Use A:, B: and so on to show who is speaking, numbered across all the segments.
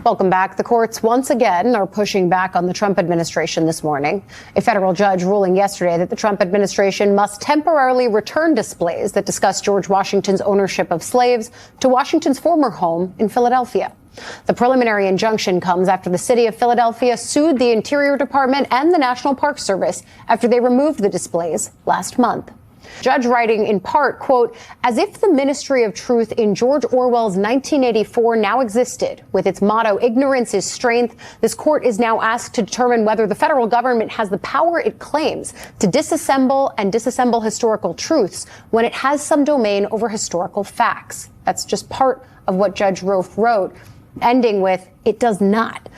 A: Welcome back. The courts once again are pushing back on the Trump administration this morning. A federal judge ruling yesterday that the Trump administration must temporarily return displays that discuss George Washington's ownership of slaves to Washington's former home in Philadelphia. The preliminary injunction comes after the city of Philadelphia sued the Interior Department and the National Park Service after they removed the displays last month. Judge writing in part, quote, as if the Ministry of Truth in George Orwell's 1984 now existed. With its motto, ignorance is strength, this court is now asked to determine whether the federal government has the power it claims to disassemble historical truths when it has some domain over historical facts. That's just part of what Judge Rofe wrote, ending with, it does not.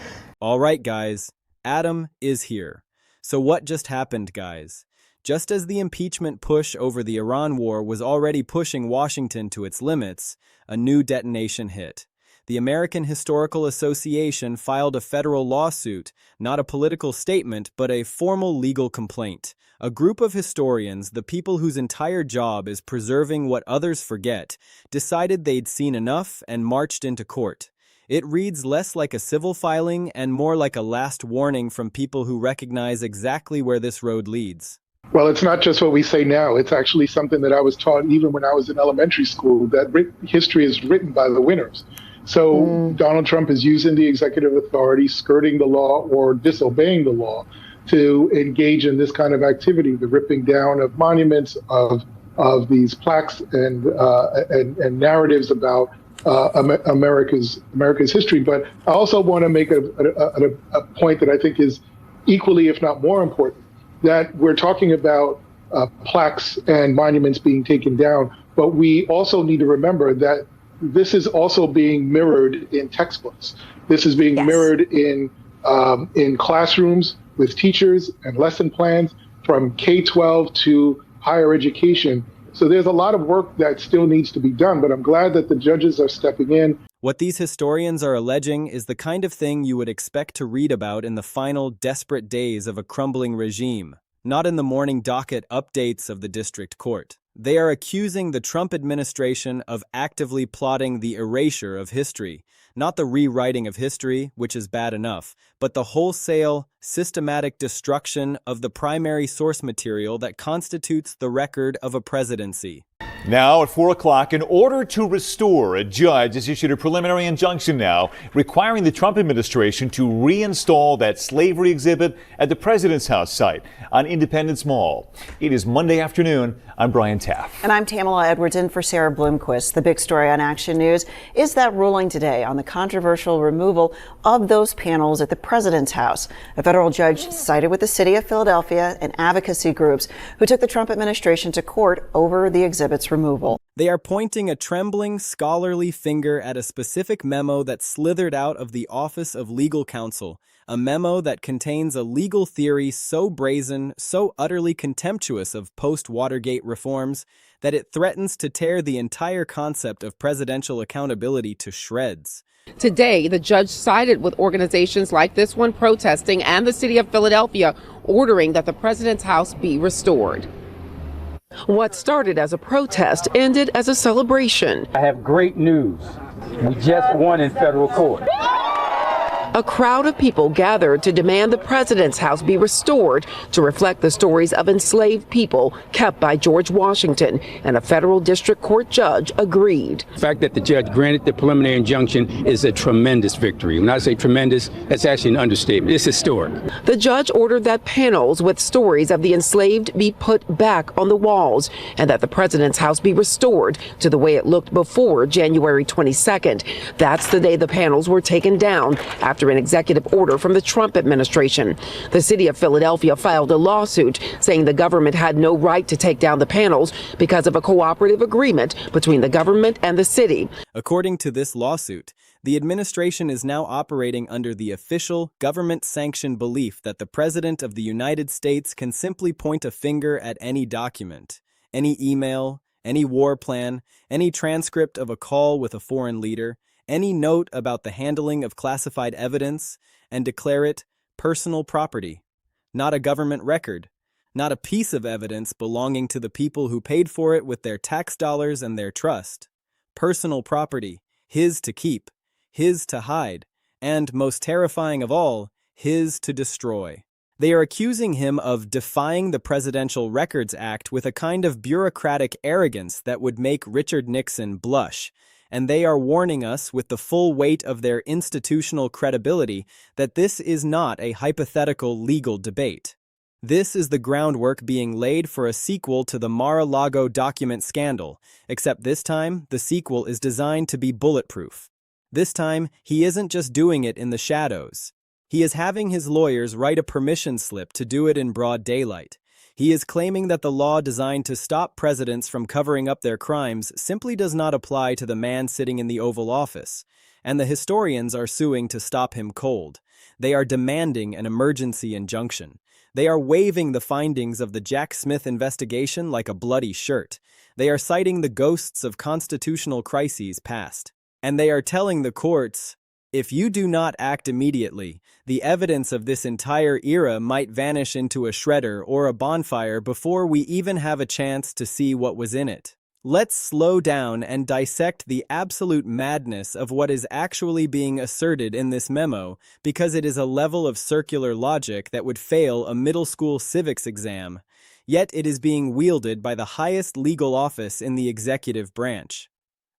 B: All right, guys, Adam is here. So what just happened, guys? Just as the impeachment push over the Iran war was already pushing Washington to its limits, a new detonation hit. The American Historical Association filed a federal lawsuit, not a political statement, but a formal legal complaint. A group of historians, the people whose entire job is preserving what others forget, decided they'd seen enough and marched into court. It reads less like a civil filing and more like a last warning from people who recognize exactly where this road leads.
C: Well, it's not just what we say now. It's actually something that I was taught even when I was in elementary school, that history is written by the winners. So Donald Trump is using the executive authority, skirting the law or disobeying the law to engage in this kind of activity, the ripping down of monuments, of these plaques and narratives about America's history. But I also want to make a point that I think is equally, if not more important, that we're talking about plaques and monuments being taken down, but we also need to remember that this is also being mirrored in textbooks. This is being mirrored in classrooms with teachers and lesson plans from K-12 to higher education. So there's a lot of work that still needs to be done, but I'm glad that the judges are stepping in.
B: What these historians are alleging is the kind of thing you would expect to read about in the final, desperate days of a crumbling regime, not in the morning docket updates of the district court. They are accusing the Trump administration of actively plotting the erasure of history, not the rewriting of history, which is bad enough, but the wholesale, systematic destruction of the primary source material that constitutes the record of a presidency.
D: Now at 4 o'clock, in order to restore, a judge has issued a preliminary injunction now requiring the Trump administration to reinstall that slavery exhibit at the President's House site on Independence Mall. It is Monday afternoon. I'm Brian Taff.
E: And I'm Tamala Edwards in for Sarah Bloomquist. The big story on Action News is that ruling today on the controversial removal of those panels at the President's House. A federal judge sided with the city of Philadelphia and advocacy groups who took the Trump administration to court over the exhibit's removal.
B: They are pointing a trembling, scholarly finger at a specific memo that slithered out of the Office of Legal Counsel, a memo that contains a legal theory so brazen, so utterly contemptuous of post-Watergate reforms, that it threatens to tear the entire concept of presidential accountability to shreds.
F: Today, the judge sided with organizations like this one protesting and the city of Philadelphia, ordering that the president's house be restored. What started as a protest ended as a celebration.
G: I have great news. We just won in federal court.
F: A crowd of people gathered to demand the president's house be restored to reflect the stories of enslaved people kept by George Washington, and a federal district court judge agreed.
G: The fact that the judge granted the preliminary injunction is a tremendous victory. When I say tremendous, that's actually an understatement. It's historic.
F: The judge ordered that panels with stories of the enslaved be put back on the walls and that the president's house be restored to the way it looked before January 22nd. That's the day the panels were taken down after an executive order from the Trump administration. The city of Philadelphia filed a lawsuit saying the government had no right to take down the panels because of a cooperative agreement between the government and the city.
B: According to this lawsuit, the administration is now operating under the official, government-sanctioned belief that the President of the United States can simply point a finger at any document, any email, any war plan, any transcript of a call with a foreign leader, any note about the handling of classified evidence, and declare it personal property, not a government record, not a piece of evidence belonging to the people who paid for it with their tax dollars and their trust. Personal property, his to keep, his to hide, and, most terrifying of all, his to destroy. They are accusing him of defying the Presidential Records Act with a kind of bureaucratic arrogance that would make Richard Nixon blush, and they are warning us with the full weight of their institutional credibility that this is not a hypothetical legal debate. This is the groundwork being laid for a sequel to the Mar-a-Lago document scandal, except this time the sequel is designed to be bulletproof. This time, he isn't just doing it in the shadows. He is having his lawyers write a permission slip to do it in broad daylight. He is claiming that the law designed to stop presidents from covering up their crimes simply does not apply to the man sitting in the Oval Office, and the historians are suing to stop him cold. They are demanding an emergency injunction. They are waving the findings of the Jack Smith investigation like a bloody shirt. They are citing the ghosts of constitutional crises past. And they are telling the courts, if you do not act immediately, the evidence of this entire era might vanish into a shredder or a bonfire before we even have a chance to see what was in it. Let's slow down and dissect the absolute madness of what is actually being asserted in this memo, because it is a level of circular logic that would fail a middle school civics exam. Yet it is being wielded by the highest legal office in the executive branch.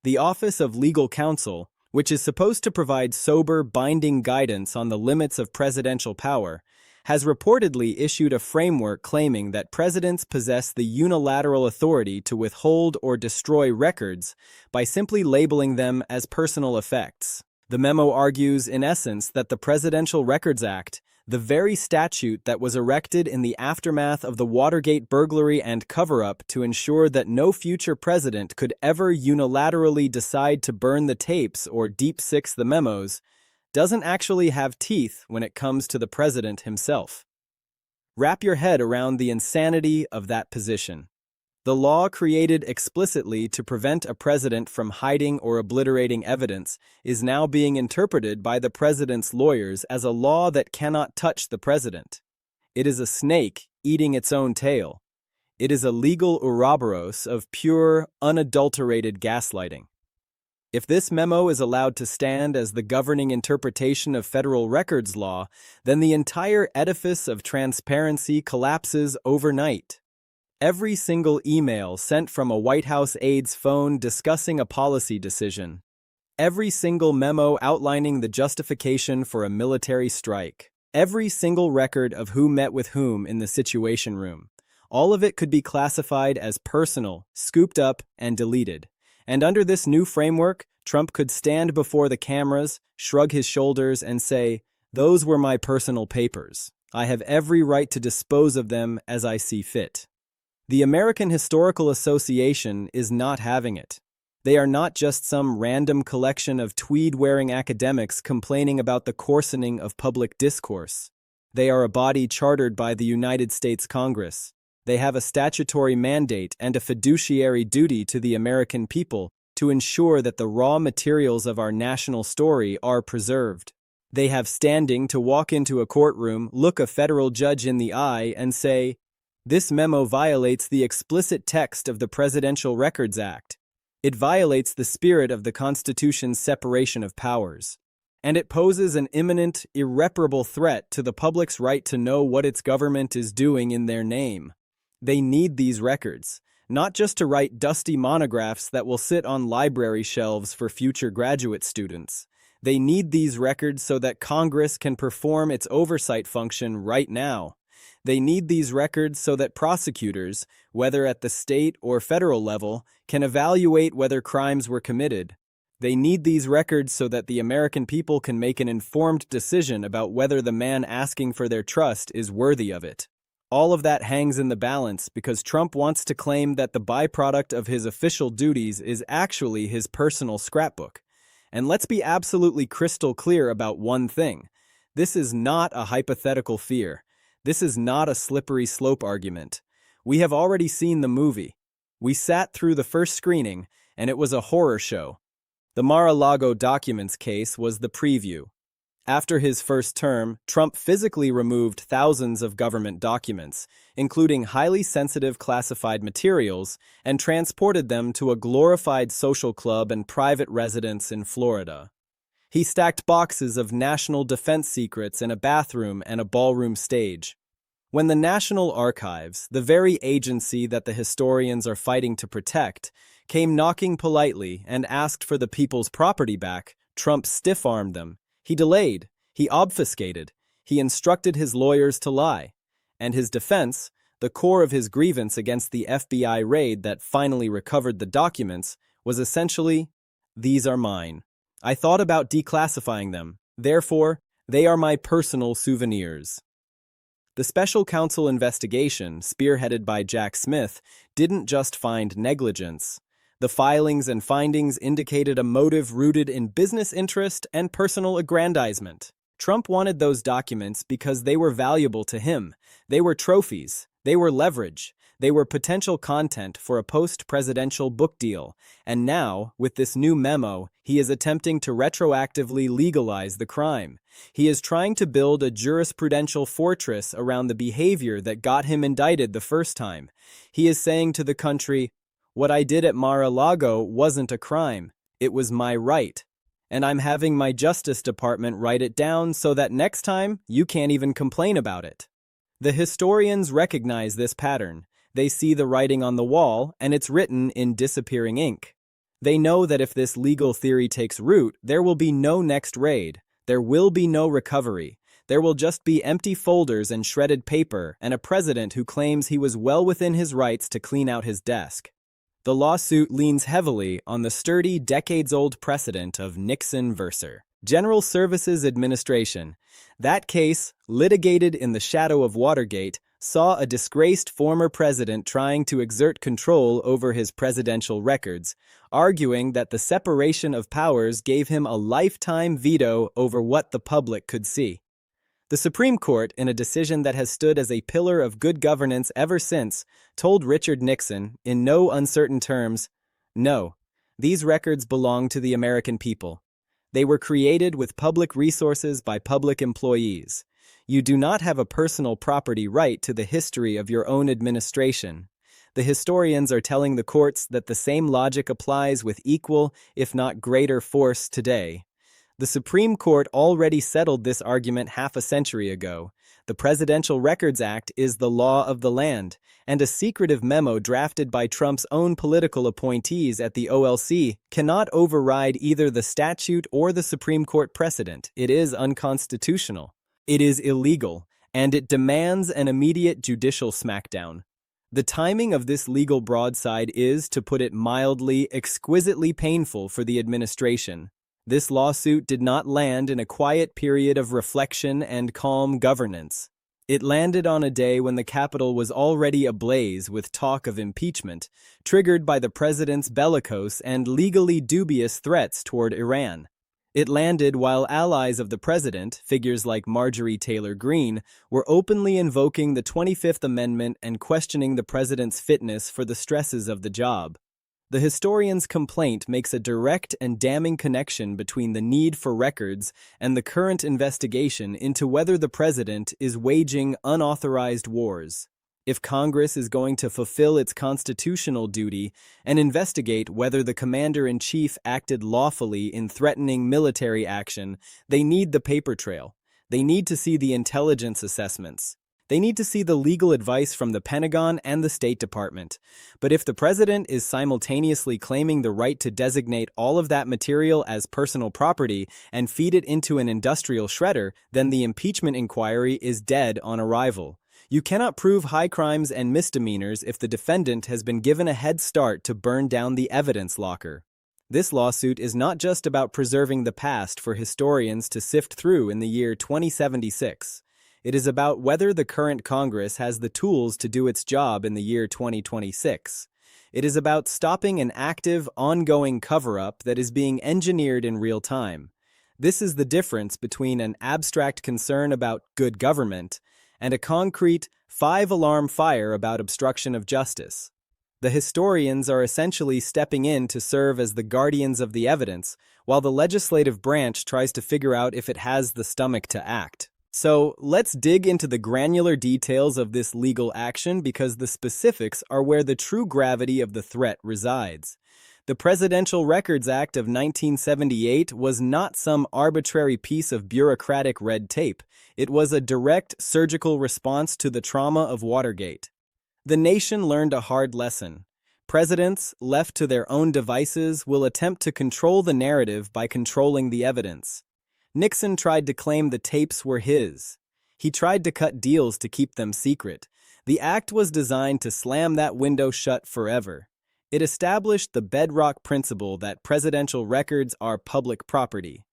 B: The Office of Legal Counsel, which is supposed to provide sober, binding guidance on the limits of presidential power, has reportedly issued a framework claiming that presidents possess the unilateral authority to withhold or destroy records by simply labeling them as personal effects. The memo argues, in essence, that the Presidential Records Act, the very statute that was erected in the aftermath of the Watergate burglary and cover-up to ensure that no future president could ever unilaterally decide to burn the tapes or deep-six the memos, doesn't actually have teeth when it comes to the president himself. Wrap your head around the insanity of that position. The law created explicitly to prevent a president from hiding or obliterating evidence is now being interpreted by the president's lawyers as a law that cannot touch the president. It is a snake eating its own tail. It is a legal Ouroboros of pure, unadulterated gaslighting. If this memo is allowed to stand as the governing interpretation of federal records law, then the entire edifice of transparency collapses overnight. Every single email sent from a White House aide's phone discussing a policy decision. Every single memo outlining the justification for a military strike. Every single record of who met with whom in the Situation Room. All of it could be classified as personal, scooped up, and deleted. And under this new framework, Trump could stand before the cameras, shrug his shoulders, and say, "Those were my personal papers. I have every right to dispose of them as I see fit." The American Historical Association is not having it. They are not just some random collection of tweed-wearing academics complaining about the coarsening of public discourse. They are a body chartered by the United States Congress. They have a statutory mandate and a fiduciary duty to the American people to ensure that the raw materials of our national story are preserved. They have standing to walk into a courtroom, look a federal judge in the eye, and say, "This memo violates the explicit text of the Presidential Records Act. It violates the spirit of the Constitution's separation of powers. And it poses an imminent, irreparable threat to the public's right to know what its government is doing in their name." They need these records, not just to write dusty monographs that will sit on library shelves for future graduate students. They need these records so that Congress can perform its oversight function right now. They need these records so that prosecutors, whether at the state or federal level, can evaluate whether crimes were committed. They need these records so that the American people can make an informed decision about whether the man asking for their trust is worthy of it. All of that hangs in the balance because Trump wants to claim that the byproduct of his official duties is actually his personal scrapbook. And let's be absolutely crystal clear about one thing. This is not a hypothetical fear. This is not a slippery slope argument. We have already seen the movie. We sat through the first screening, and it was a horror show. The Mar-a-Lago documents case was the preview. After his first term, Trump physically removed thousands of government documents, including highly sensitive classified materials, and transported them to a glorified social club and private residence in Florida. He stacked boxes of national defense secrets in a bathroom and a ballroom stage. When the National Archives, the very agency that the historians are fighting to protect, came knocking politely and asked for the people's property back, Trump stiff-armed them. He delayed. He obfuscated. He instructed his lawyers to lie. And his defense, the core of his grievance against the FBI raid that finally recovered the documents, was essentially, "These are mine. I thought about declassifying them. Therefore, they are my personal souvenirs." The special counsel investigation, spearheaded by Jack Smith, didn't just find negligence. The filings and findings indicated a motive rooted in business interest and personal aggrandizement. Trump wanted those documents because they were valuable to him. They were trophies. They were leverage. They were potential content for a post-presidential book deal. And now, with this new memo, he is attempting to retroactively legalize the crime. He is trying to build a jurisprudential fortress around the behavior that got him indicted the first time. He is saying to the country, "What I did at Mar-a-Lago wasn't a crime. It was my right. And I'm having my Justice Department write it down so that next time you can't even complain about it." The historians recognize this pattern. They see the writing on the wall, and it's written in disappearing ink. They know that if this legal theory takes root, there will be no next raid. There will be no recovery. There will just be empty folders and shredded paper, and a president who claims he was well within his rights to clean out his desk. The lawsuit leans heavily on the sturdy, decades-old precedent of Nixon versus General Services Administration. That case, litigated in the shadow of Watergate, saw a disgraced former president trying to exert control over his presidential records, arguing that the separation of powers gave him a lifetime veto over what the public could see. The Supreme Court, in a decision that has stood as a pillar of good governance ever since, told Richard Nixon, in no uncertain terms, "No, these records belong to the American people. They were created with public resources by public employees. You do not have a personal property right to the history of your own administration." The historians are telling the courts that the same logic applies with equal, if not greater, force today. The Supreme Court already settled this argument half a century ago. The Presidential Records Act is the law of the land, and a secretive memo drafted by Trump's own political appointees at the OLC cannot override either the statute or the Supreme Court precedent. It is unconstitutional. It is illegal, and it demands an immediate judicial smackdown. The timing of this legal broadside is, to put it mildly, exquisitely painful for the administration. This lawsuit did not land in a quiet period of reflection and calm governance. It landed on a day when the Capitol was already ablaze with talk of impeachment, triggered by the president's bellicose and legally dubious threats toward Iran. It landed while allies of the president, figures like Marjorie Taylor Greene, were openly invoking the 25th Amendment and questioning the president's fitness for the stresses of the job. The historian's complaint makes a direct and damning connection between the need for records and the current investigation into whether the president is waging unauthorized wars. If Congress is going to fulfill its constitutional duty and investigate whether the commander-in-chief acted lawfully in threatening military action, they need the paper trail. They need to see the intelligence assessments. They need to see the legal advice from the Pentagon and the State Department. But if the president is simultaneously claiming the right to designate all of that material as personal property and feed it into an industrial shredder, then the impeachment inquiry is dead on arrival. You cannot prove high crimes and misdemeanors if the defendant has been given a head start to burn down the evidence locker. This lawsuit is not just about preserving the past for historians to sift through in the year 2076. It is about whether the current Congress has the tools to do its job in the year 2026. It is about stopping an active, ongoing cover-up that is being engineered in real time. This is the difference between an abstract concern about good government and a concrete, five-alarm fire about obstruction of justice. The historians are essentially stepping in to serve as the guardians of the evidence, while the legislative branch tries to figure out if it has the stomach to act. So let's dig into the granular details of this legal action because the specifics are where the true gravity of the threat resides. The Presidential Records Act of 1978 was not some arbitrary piece of bureaucratic red tape. It was a direct surgical response to the trauma of Watergate. The nation learned a hard lesson. Presidents, left to their own devices, will attempt to control the narrative by controlling the evidence. Nixon tried to claim the tapes were his. He tried to cut deals to keep them secret. The act was designed to slam that window shut forever. It established the bedrock principle that presidential records are public property.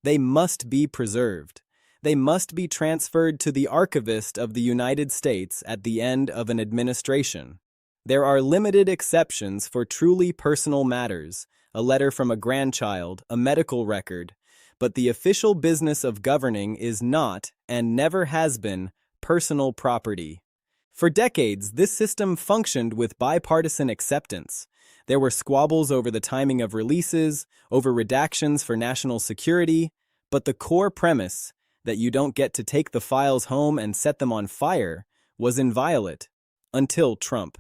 B: They must be preserved. They must be transferred to the archivist of the United States at the end of an administration. There are limited exceptions for truly personal matters, a letter from a grandchild, a medical record, but the official business of governing is not, and never has been, personal property. For decades, this system functioned with bipartisan acceptance. There were squabbles over the timing of releases, over redactions for national security, but the core premise, that you don't get to take the files home and set them on fire, was inviolate, until Trump.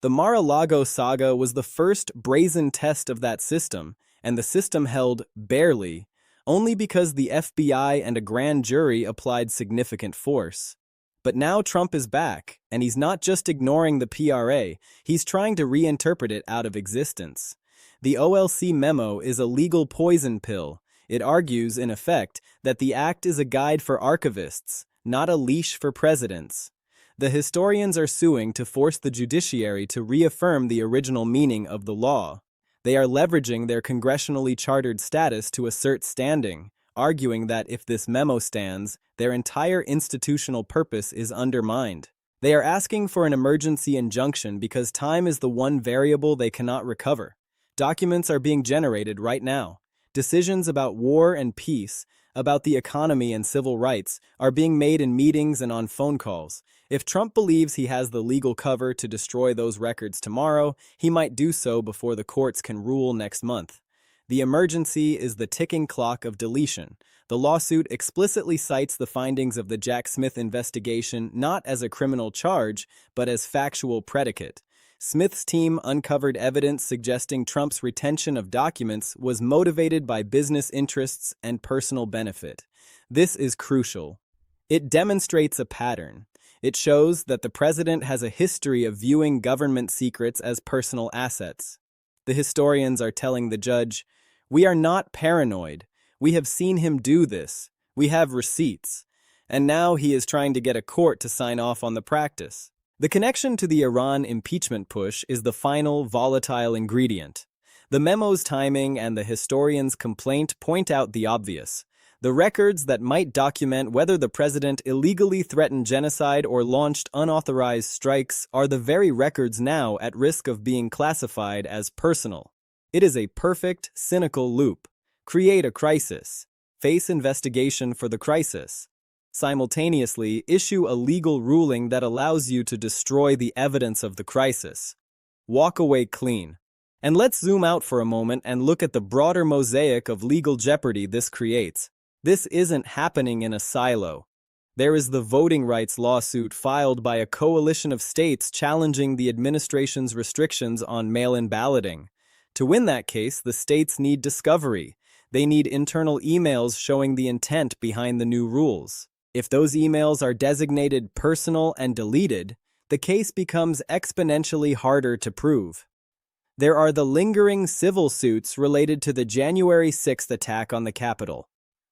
B: The Mar-a-Lago saga was the first brazen test of that system, and the system held barely, only because the FBI and a grand jury applied significant force. But now Trump is back, and he's not just ignoring the PRA, he's trying to reinterpret it out of existence. The OLC memo is a legal poison pill. It argues, in effect, that the act is a guide for archivists, not a leash for presidents. The historians are suing to force the judiciary to reaffirm the original meaning of the law. They are leveraging their congressionally chartered status to assert standing, arguing that if this memo stands, their entire institutional purpose is undermined. They are asking for an emergency injunction because time is the one variable they cannot recover. Documents are being generated right now. Decisions about war and peace, about the economy and civil rights, are being made in meetings and on phone calls. If Trump believes he has the legal cover to destroy those records tomorrow, he might do so before the courts can rule next month. The emergency is the ticking clock of deletion. The lawsuit explicitly cites the findings of the Jack Smith investigation not as a criminal charge, but as factual predicate. Smith's team uncovered evidence suggesting Trump's retention of documents was motivated by business interests and personal benefit. This is crucial. It demonstrates a pattern. It shows that the president has a history of viewing government secrets as personal assets. The historians are telling the judge, "We are not paranoid. We have seen him do this. We have receipts." And now he is trying to get a court to sign off on the practice. The connection to the Iran impeachment push is the final volatile ingredient. The memo's timing and the historian's complaint point out the obvious. The records that might document whether the president illegally threatened genocide or launched unauthorized strikes are the very records now at risk of being classified as personal. It is a perfect, cynical loop. Create a crisis. Face investigation for the crisis. Simultaneously, issue a legal ruling that allows you to destroy the evidence of the crisis. Walk away clean. And let's zoom out for a moment and look at the broader mosaic of legal jeopardy this creates. This isn't happening in a silo. There is the voting rights lawsuit filed by a coalition of states challenging the administration's restrictions on mail-in balloting. To win that case, the states need discovery. They need internal emails showing the intent behind the new rules. If those emails are designated personal and deleted, the case becomes exponentially harder to prove. There are the lingering civil suits related to the January 6th attack on the Capitol.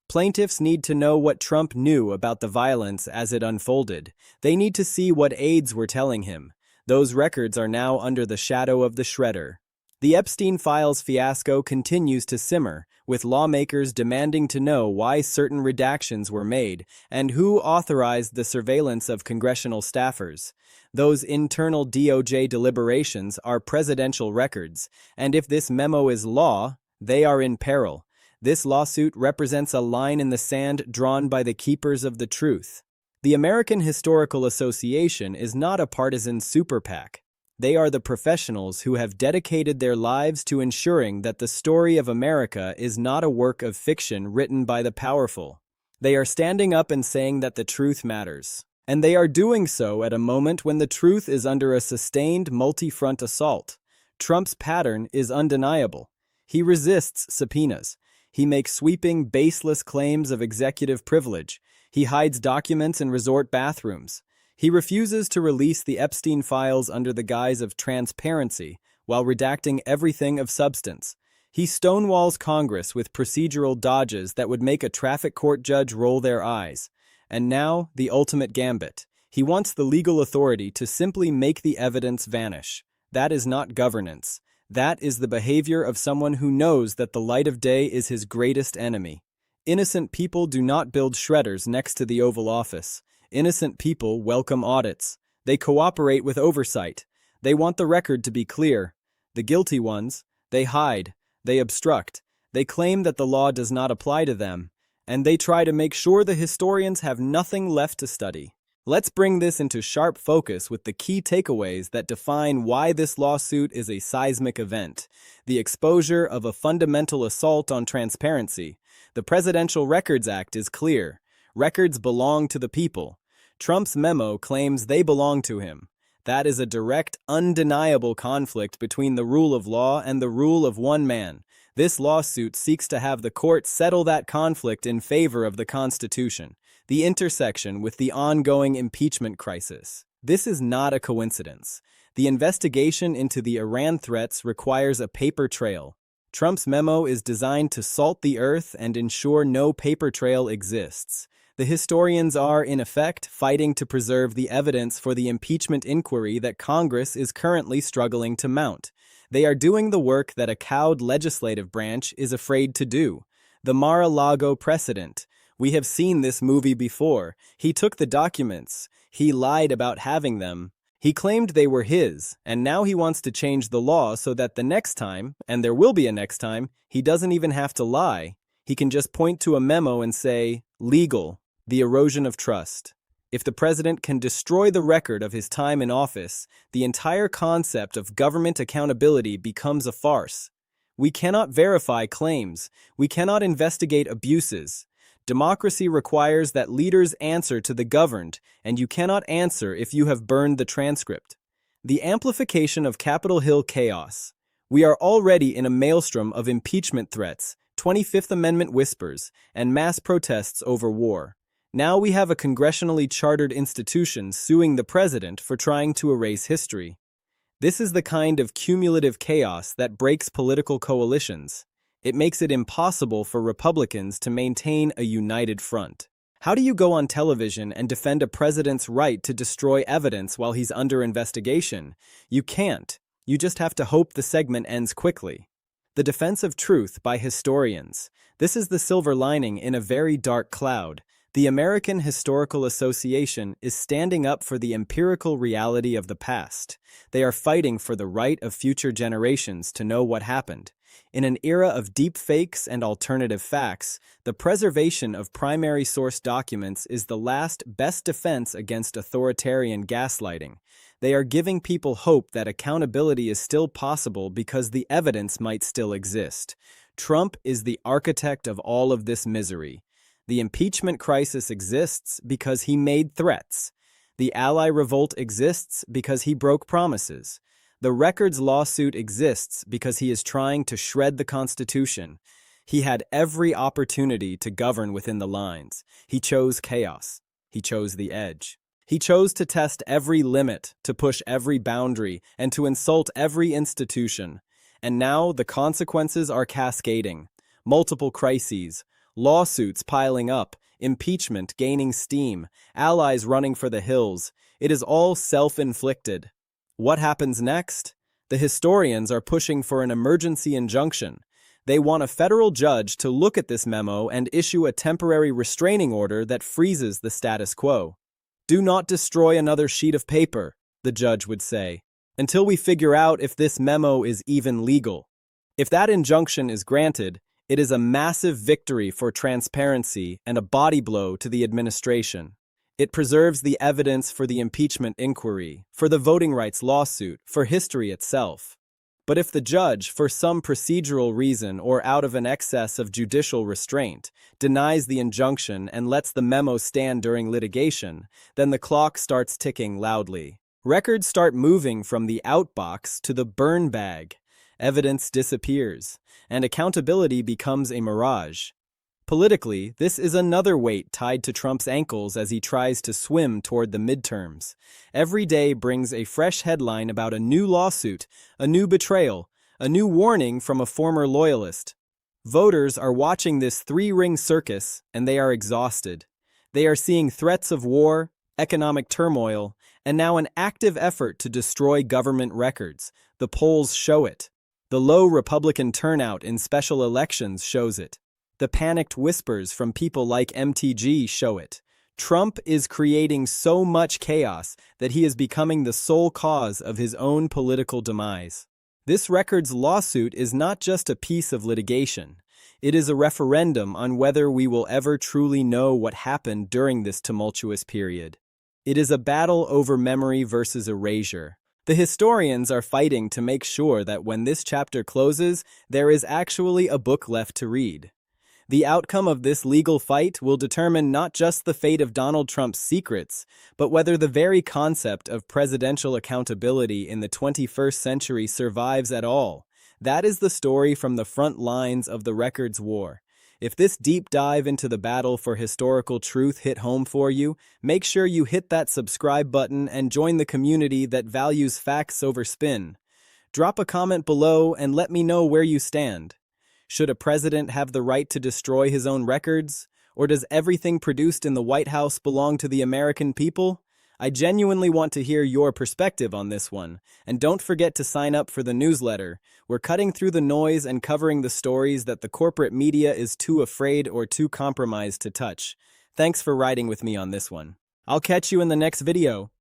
B: Plaintiffs need to know what Trump knew about the violence as it unfolded. They need to see what aides were telling him. Those records are now under the shadow of the shredder. The Epstein Files fiasco continues to simmer, with lawmakers demanding to know why certain redactions were made and who authorized the surveillance of congressional staffers. Those internal DOJ deliberations are presidential records, and if this memo is law, they are in peril. This lawsuit represents a line in the sand drawn by the keepers of the truth. The American Historical Association is not a partisan super PAC. They are the professionals who have dedicated their lives to ensuring that the story of America is not a work of fiction written by the powerful. They are standing up and saying that the truth matters. And they are doing so at a moment when the truth is under a sustained multi-front assault. Trump's pattern is undeniable. He resists subpoenas. He makes sweeping, baseless claims of executive privilege. He hides documents in resort bathrooms. He refuses to release the Epstein files under the guise of transparency while redacting everything of substance. He stonewalls Congress with procedural dodges that would make a traffic court judge roll their eyes. And now, the ultimate gambit. He wants the legal authority to simply make the evidence vanish. That is not governance. That is the behavior of someone who knows that the light of day is his greatest enemy. Innocent people do not build shredders next to the Oval Office. Innocent people welcome audits. They cooperate with oversight. They want the record to be clear. The guilty ones, they hide. They obstruct. They claim that the law does not apply to them. And they try to make sure the historians have nothing left to study. Let's bring this into sharp focus with the key takeaways that define why this lawsuit is a seismic event. The exposure of a fundamental assault on transparency. The Presidential Records Act is clear. Records belong to the people. Trump's memo claims they belong to him. That is a direct, undeniable conflict between the rule of law and the rule of one man. This lawsuit seeks to have the court settle that conflict in favor of the Constitution, the intersection with the ongoing impeachment crisis. This is not a coincidence. The investigation into the Iran threats requires a paper trail. Trump's memo is designed to salt the earth and ensure no paper trail exists. The historians are, in effect, fighting to preserve the evidence for the impeachment inquiry that Congress is currently struggling to mount. They are doing the work that a cowed legislative branch is afraid to do. The Mar-a-Lago precedent. We have seen this movie before. He took the documents. He lied about having them. He claimed they were his, and now he wants to change the law so that the next time, and there will be a next time, he doesn't even have to lie. He can just point to a memo and say, legal, the erosion of trust. If the president can destroy the record of his time in office, the entire concept of government accountability becomes a farce. We cannot verify claims. We cannot investigate abuses. Democracy requires that leaders answer to the governed, and you cannot answer if you have burned the transcript. The amplification of Capitol Hill chaos. We are already in a maelstrom of impeachment threats, 25th Amendment whispers, and mass protests over war. Now we have a congressionally chartered institution suing the president for trying to erase history. This is the kind of cumulative chaos that breaks political coalitions. It makes it impossible for Republicans to maintain a united front. How do you go on television and defend a president's right to destroy evidence while he's under investigation? You can't. You just have to hope the segment ends quickly. The defense of truth by historians. This is the silver lining in a very dark cloud. The American Historical Association is standing up for the empirical reality of the past. They are fighting for the right of future generations to know what happened. In an era of deep fakes and alternative facts, the preservation of primary source documents is the last best defense against authoritarian gaslighting. They are giving people hope that accountability is still possible because the evidence might still exist. Trump is the architect of all of this misery. The impeachment crisis exists because he made threats. The ally revolt exists because he broke promises. The records lawsuit exists because he is trying to shred the Constitution. He had every opportunity to govern within the lines. He chose chaos. He chose the edge. He chose to test every limit, to push every boundary, and to insult every institution. And now the consequences are cascading. Multiple crises, lawsuits piling up, impeachment gaining steam, allies running for the hills. It is all self-inflicted. What happens next? The historians are pushing for an emergency injunction. They want a federal judge to look at this memo and issue a temporary restraining order that freezes the status quo. Do not destroy another sheet of paper, the judge would say, until we figure out if this memo is even legal. If that injunction is granted, it is a massive victory for transparency and a body blow to the administration. It preserves the evidence for the impeachment inquiry, for the voting rights lawsuit, for history itself. But if the judge, for some procedural reason or out of an excess of judicial restraint, denies the injunction and lets the memo stand during litigation, then the clock starts ticking loudly. Records start moving from the outbox to the burn bag. Evidence disappears, and accountability becomes a mirage. Politically, this is another weight tied to Trump's ankles as he tries to swim toward the midterms. Every day brings a fresh headline about a new lawsuit, a new betrayal, a new warning from a former loyalist. Voters are watching this three-ring circus, and they are exhausted. They are seeing threats of war, economic turmoil, and now an active effort to destroy government records. The polls show it. The low Republican turnout in special elections shows it. The panicked whispers from people like MTG show it. Trump is creating so much chaos that he is becoming the sole cause of his own political demise. This records lawsuit is not just a piece of litigation. It is a referendum on whether we will ever truly know what happened during this tumultuous period. It is a battle over memory versus erasure. The historians are fighting to make sure that when this chapter closes, there is actually a book left to read. The outcome of this legal fight will determine not just the fate of Donald Trump's secrets, but whether the very concept of presidential accountability in the 21st century survives at all. That is the story from the front lines of the records war. If this deep dive into the battle for historical truth hit home for you, make sure you hit that subscribe button and join the community that values facts over spin. Drop a comment below and let me know where you stand. Should a president have the right to destroy his own records? Or does everything produced in the White House belong to the American people? I genuinely want to hear your perspective on this one. And don't forget to sign up for the newsletter. We're cutting through the noise and covering the stories that the corporate media is too afraid or too compromised to touch. Thanks for riding with me on this one. I'll catch you in the next video.